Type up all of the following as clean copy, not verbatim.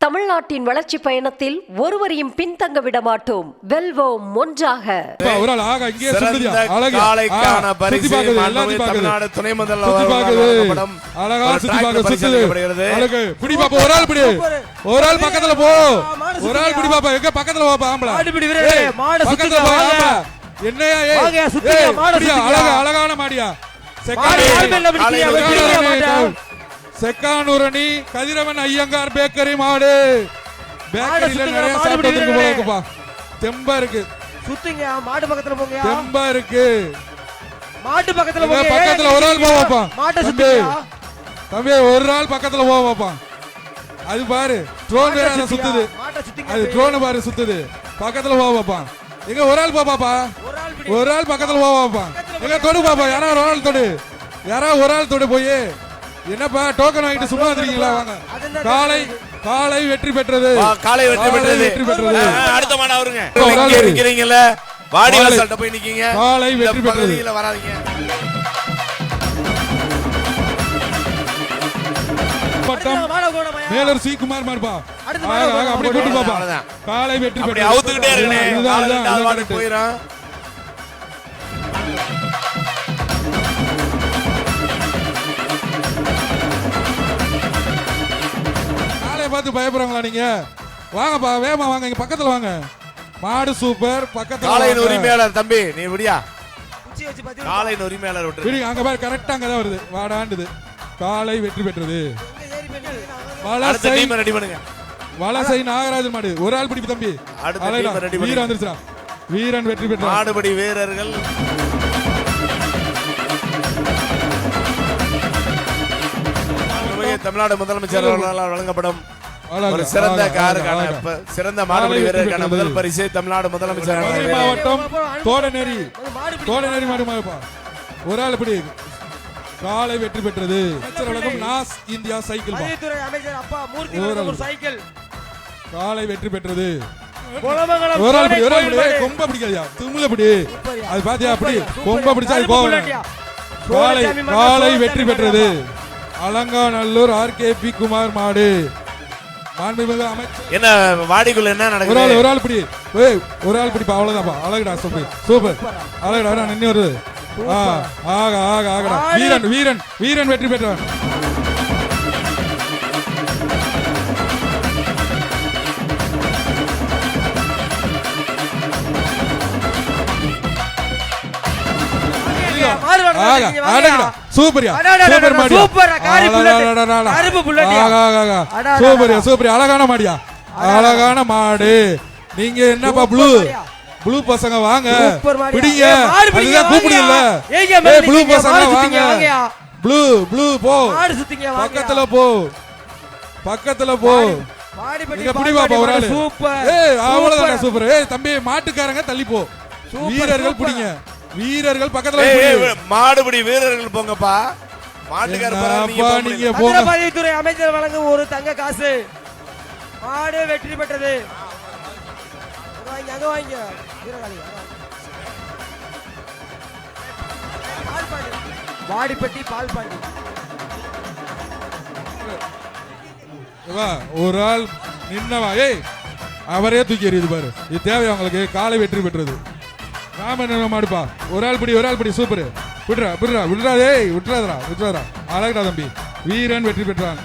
தமிழ்நாட்டின் வளர்ச்சி பயணத்தில் ஒருவரையும் பின்தங்க விட மாட்டோம். வெல்வோம் ஒன்றாக. துணை முதல்வர் அழகான மாடியா செக்கானூரணி கதிரவன் ஐயங்கார் பேக்கரி மாடு. பேக்கரியில நிறைய சாப்பிட்டு போகுப்பா. தெம்பா இருக்கு. சுத்திங்க மாடு பக்கத்துல போங்க. தெம்பா இருக்கு. மாட்டு பக்கத்துல போங்க. பக்கத்துல ஒரு ஆள் போவாப்பா. மாட்டை சுத்திங்க. தம்பி ஒரு ஆள் பக்கத்துல போவாப்பா. அது பாரு ட்ரோன் வேற சுத்துது. அது ட்ரோன் பாரு சுத்துது. பக்கத்துல போவாப்பா. எங்க ஒரு ஆள் போவாப்பா. ஒரு ஆள் பக்கத்துல போவாப்பா. எங்க தொடு பாப்பா. யாரா ஒரு ஆள் தொடு. யாரா ஒரு ஆள் தொடு போய். என்னப்பா டோக்கன் வாங்கிட்டு சும்மா வந்துறீங்களா? வாங்க. காலை வெற்றி பெற்றது. காலை வெற்றி பெற்றது. அடுத்த மாடு அவருங்க. இங்க இருக்கீங்கல வாடிவாசல்ட்ட போய் நிக்கீங்க. காலை வெற்றி பெற்றது. இல்ல வராதீங்க. மேலர் சி குமார் மார்பா. அப்படி கூட்டி பாப்பா. காலை வெற்றி பெற்றது. அவுத்துக்கிட்டே இருக்கனே. காலை போயிரா. பார்த்து பயப்படுறாங்களா நீங்க? வாங்கப்பா வேமா வாங்க. இங்க பக்கத்துல வாங்க. மாடு சூப்பர். பக்கத்துல காளையின் உரிமையாளர் தம்பி நீ விடியா. காளையின் உரிமையாளர் விட்டு விடி. அங்க பாரு கரெக்ட்டா அங்க தான் வருது. வாடாண்டுது. காளை வெற்றி பெற்றது. வலசை ரெடி பண்ணுங்க. வலசை நாகராஜன் மாடு. ஒரு ஆள் பிடிப்பு தம்பி. வீரன் வந்துருச்சா. வீரன் வெற்றி பெற்றார். மாடுபடி வீரர்கள் தமிழ்நாடு முதலமைச்சர் வழங்கப்படும் ஒரு சிறந்த காருக்கான சிறந்த மாடுபடி வீரருக்கான முதல் பரிசு தமிழ்நாடு முதலமைச்சர் மாவட்டம் தோடநேரி மாடு மாடுப்பா. ஒரு ஆள் பிடி. காலை வெற்றி பெற்றது. நாஸ் இந்தியா சைக்கிள் காலை வெற்றி பெற்றது. ஒரு ஆள் பிடி. ஒரு ஆள் பிடி. கொம்ப பிடிக்காதியா. திமுல பிடி. அது பாத்தியா அப்படி கொம்ப பிடிச்சா அது கோவம். காலை வெற்றி பெற்றது. அலங்காநல்லூர் ஆர்கேபி குமார் மாடு. என்ன வாடிக்குள்ள என்ன நடக்குது? ஒரு ஆள் பிடி. ஒரு ஆள் பிடிப்பா. அவ்வளவுதான்ப்பா. அழகுடா சூப்பர். அழகுடா நின்று வருது. வீரன் வெற்றி பெற்றான். சூப்பர் அழகான மாடியா. அழகான மாடு. நீங்க என்னப்பா ப்ளூ பசங்க வாங்க பிடிங்க. அதுதான் கூப்பிடுங்கல்ல. ப்ளூ பசங்க வாங்க. ப்ளூ போ. பக்கத்துல போ. நீங்க பிடி பாப்பா. ஒரு ஆளு. அவ்வளவுதான் சூப்பர். தம்பி மாட்டுக்காரங்க தள்ளி போ. வீரர்கள் பிடிங்க. வீரர்கள் பக்கத்துல மாடுபடி வீரர்கள் போங்கப்பா. நீங்க போங்க. பதிவுத்துறை அமைச்சர் வழங்கும் ஒரு தங்க காசு. மாடு வெற்றி பெற்றது. வாடிப்பட்டி பால்பாண்டி. ஒரு ஆள் நின்னவா. அவரே தூக்கி எறியுது பாரு. இது தேவை அவங்களுக்கு. காலை வெற்றி பெற்றது. மாடுப்பா. ஒரு ஆள் பிடி. சூப்பர். விட்டுறாதா. அழகா தம்பி. வீரன் வெற்றி பெற்றான்.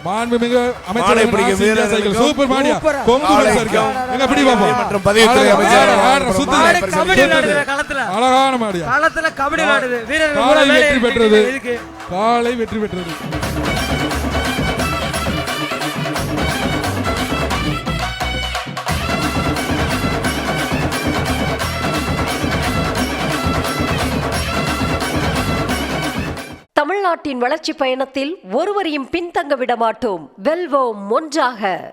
மாண்புமிகு அமைச்சர் சூப்பர் மாடியா. கொம்பு இருக்கு. எங்க பிடி பாப்பா. மற்றும் பதிவுத்துறை அழகான மாடியா. களத்துல கபடி விளையாடுது. வீரர்கள் காலை வெற்றி பெற்றது. காலை வெற்றி பெற்றது. தமிழ்நாட்டின் வளர்ச்சி பயணத்தில் ஒருவரையும் பின்தங்க விட மாட்டோம். வெல்வோம் ஒன்றாக.